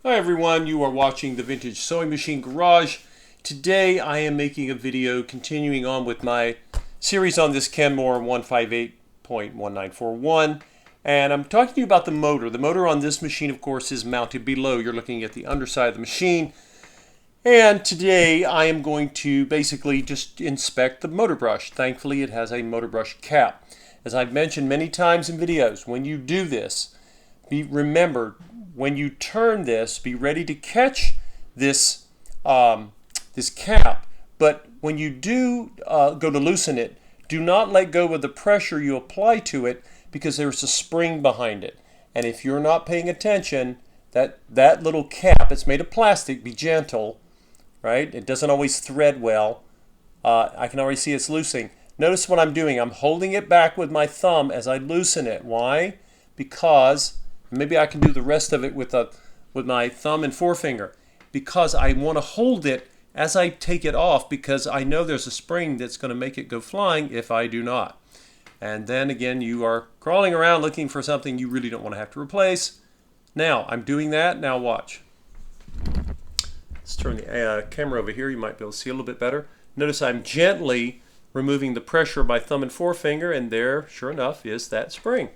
Hi everyone, you are watching the Vintage Sewing Machine Garage. Today I am making a video continuing on with my series on this Kenmore 158.1941, and I'm talking to you about the motor. The motor on this machine, of course, is mounted below. You're looking at the underside of the machine, and today I am going to basically just inspect the motor brush. Thankfully it has a motor brush cap. As I've mentioned many times in videos, when you do this, remember, when you turn this, be ready to catch this this cap. But when you do go to loosen it, do not let go of the pressure you apply to it, because there's a spring behind it. And if you're not paying attention, that little cap, it's made of plastic, be gentle, right? It doesn't always thread well. I can already see it's loosening. Notice what I'm doing. I'm holding it back with my thumb as I loosen it. Why? Because maybe I can do the rest of it with my thumb and forefinger, because I want to hold it as I take it off, because I know there's a spring that's going to make it go flying if I do not. And then again, you are crawling around looking for something you really don't want to have to replace. Now, I'm doing that. Now watch. Let's turn the camera over here. You might be able to see a little bit better. Notice I'm gently removing the pressure by thumb and forefinger, and there, sure enough, is that spring.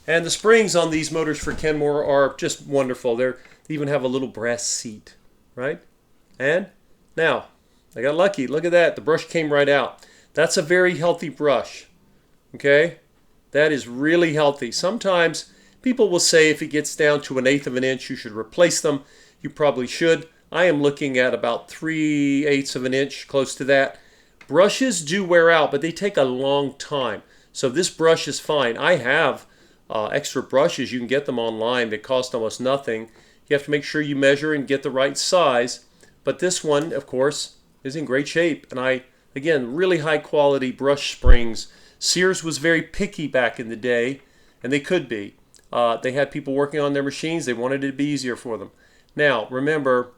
And the springs on these motors for Kenmore are just wonderful. They even have a little brass seat, right? And now, I got lucky. Look at that. The brush came right out. That's a very healthy brush, okay? That is really healthy. Sometimes people will say if it gets down to 1/8 of an inch, you should replace them. You probably should. I am looking at about 3/8 of an inch, close to that. Brushes do wear out, but they take a long time. So this brush is fine. I have extra brushes. You can get them online. They cost almost nothing. You have to make sure you measure and get the right size. But this one, of course, is in great shape. And again, really high quality brush springs. Sears was very picky back in the day, and they could be. They had people working on their machines. They wanted it to be easier for them. Now, remember,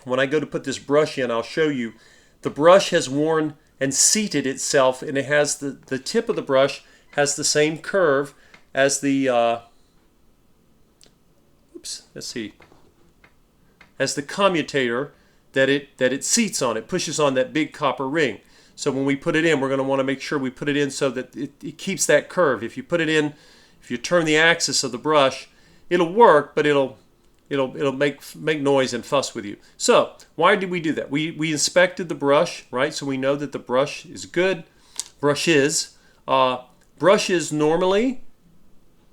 when I go to put this brush in, I'll show you. The brush has worn and seated itself, and it has the tip of the brush has the same curve as the as the commutator that it seats on. It pushes on that big copper ring. So when we put it in, we're going to want to make sure we put it in so that it keeps that curve. If you put it in, if you turn the axis of the brush, it'll work, but it'll make noise and fuss with you. So why did we do that? We inspected the brush, right? So we know that the brush is good. Brushes normally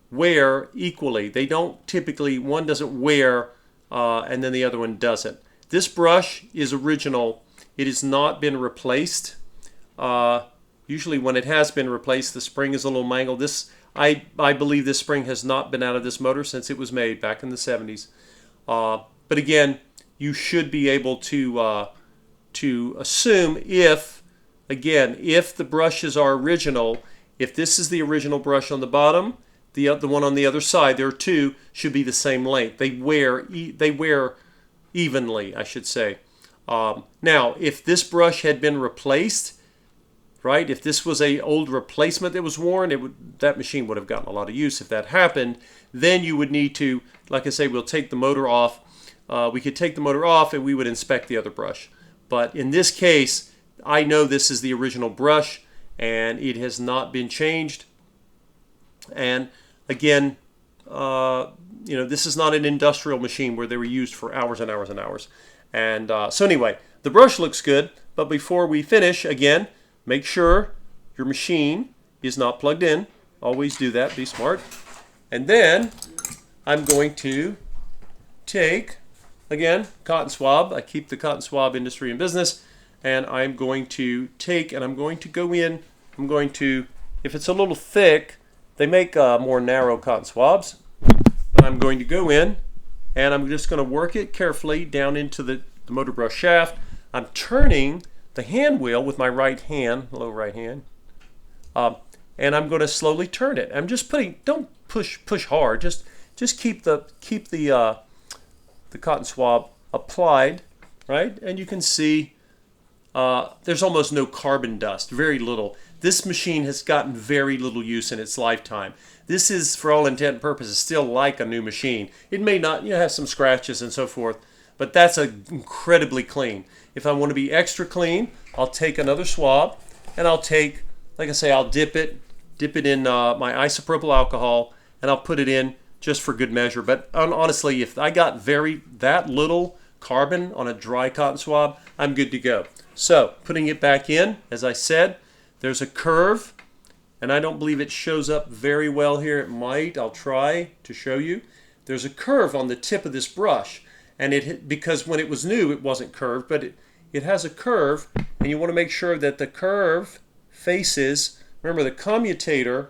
wear equally. They don't typically, one doesn't wear and then the other one doesn't. This brush is original. It has not been replaced. Usually when it has been replaced, the spring is a little mangled. I believe this spring has not been out of this motor since it was made back in the 70s. But again, you should be able to assume if the brushes are original, if this is the original brush on the bottom, the one on the other side, there are two, should be the same length. They wear evenly, I should say. Now, if this brush had been replaced, right? If this was an old replacement that was worn, that machine would have gotten a lot of use. If that happened, then you would need to, like I say, we'll take the motor off. We could take the motor off and we would inspect the other brush. But in this case, I know this is the original brush and it has not been changed. And again, this is not an industrial machine where they were used for hours and hours and hours. And so anyway, the brush looks good. But before we finish, again, make sure your machine is not plugged in. Always do that. Be smart. And then I'm going to take, again, cotton swab. I keep the cotton swab industry in business. And I'm going to take, and I'm going to go in. I'm going to, if it's a little thick, they make more narrow cotton swabs. But I'm going to go in, and I'm just going to work it carefully down into the motor brush shaft. I'm turning the hand wheel with my right hand, low right hand, and I'm going to slowly turn it. I'm just putting, don't push hard. Just keep the cotton swab applied, right? And you can see there's almost no carbon dust, very little. this machine has gotten very little use in its lifetime. This is, for all intent and purposes, still like a new machine. It may not, have some scratches and so forth, but that's incredibly clean. If I want to be extra clean, I'll take another swab and I'll take, like I say, I'll dip it in my isopropyl alcohol, and I'll put it in just for good measure. But honestly, if I got that little carbon on a dry cotton swab, I'm good to go. So putting it back in, as I said, there's a curve, and I don't believe it shows up very well here. It might. I'll try to show you. There's a curve on the tip of this brush, and because when it was new it wasn't curved, but it has a curve, and you want to make sure that the curve faces, remember the commutator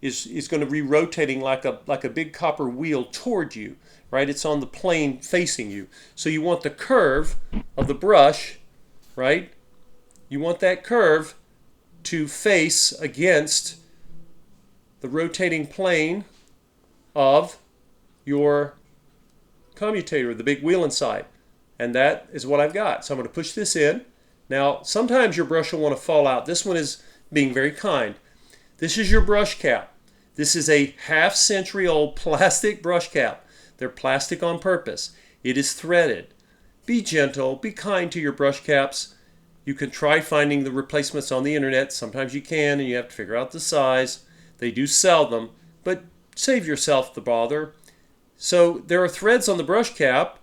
is going to be rotating like a big copper wheel toward you, right? It's on the plane facing you. So you want the curve of the brush, right? You want that curve to face against the rotating plane of your commutator, the big wheel inside. And that is what I've got. So I'm going to push this in. Now, sometimes your brush will want to fall out. This one is being very kind. This is your brush cap. This is a half-century-old plastic brush cap. They're plastic on purpose. It is threaded. Be gentle. Be kind to your brush caps. You can try finding the replacements on the internet. Sometimes you can, and you have to figure out the size. They do sell them, but save yourself the bother. So there are threads on the brush cap,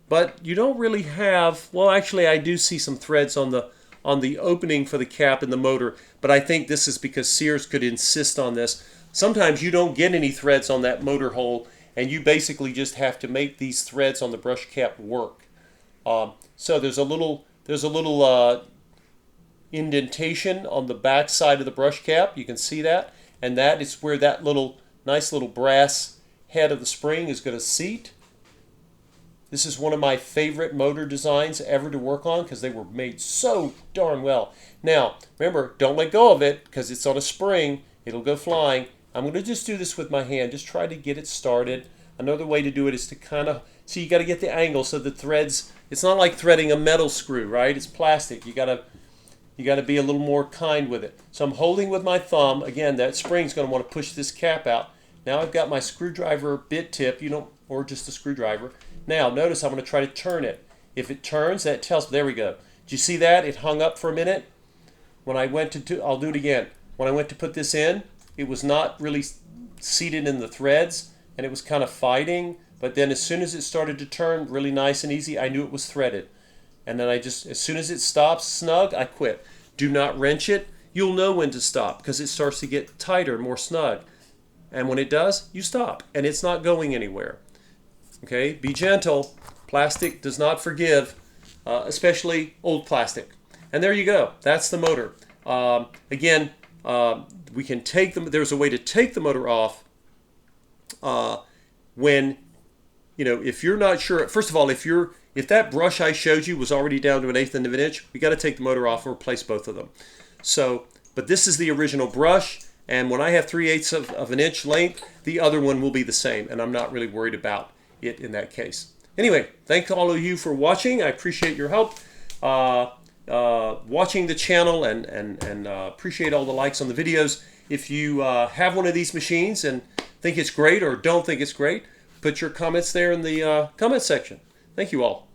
but you don't really have, well, actually I do see some threads on the opening for the cap in the motor, but I think this is because Sears could insist on this. Sometimes you don't get any threads on that motor hole, and you basically just have to make these threads on the brush cap work. So there's a little indentation on the back side of the brush cap. You can see that, and that is where that nice little brass head of the spring is going to seat. This is one of my favorite motor designs ever to work on because they were made so darn well. Now, remember, don't let go of it because it's on a spring. It'll go flying. I'm going to just do this with my hand. Just try to get it started. Another way to do it is to kind of, see, you got to get the angle so the threads, it's not like threading a metal screw, right? It's plastic. You got to be a little more kind with it. So I'm holding with my thumb. Again, that spring's going to want to push this cap out. Now I've got my screwdriver bit tip, or just a screwdriver. Now notice I'm going to try to turn it. If it turns, that tells me, there we go. Did you see that? It hung up for a minute. When I went to, I'll do it again. When I went to put this in, it was not really seated in the threads, and it was kind of fighting. But then as soon as it started to turn really nice and easy, I knew it was threaded. And then as soon as it stops snug, I quit. Do not wrench it. You'll know when to stop because it starts to get tighter, more snug. And when it does, you stop, and it's not going anywhere. Okay, be gentle. Plastic does not forgive, especially old plastic. And there you go. That's the motor. Again, we can take them. There's a way to take the motor off when, if you're not sure. First of all, if that brush I showed you was already down to 1/8 of an inch, we got to take the motor off and replace both of them. So, but this is the original brush. And when I have 3/8 of an inch length, the other one will be the same, and I'm not really worried about it in that case. Anyway, thank all of you for watching. I appreciate your help watching the channel, and appreciate all the likes on the videos. If you have one of these machines and think it's great or don't think it's great, put your comments there in the comment section. Thank you all.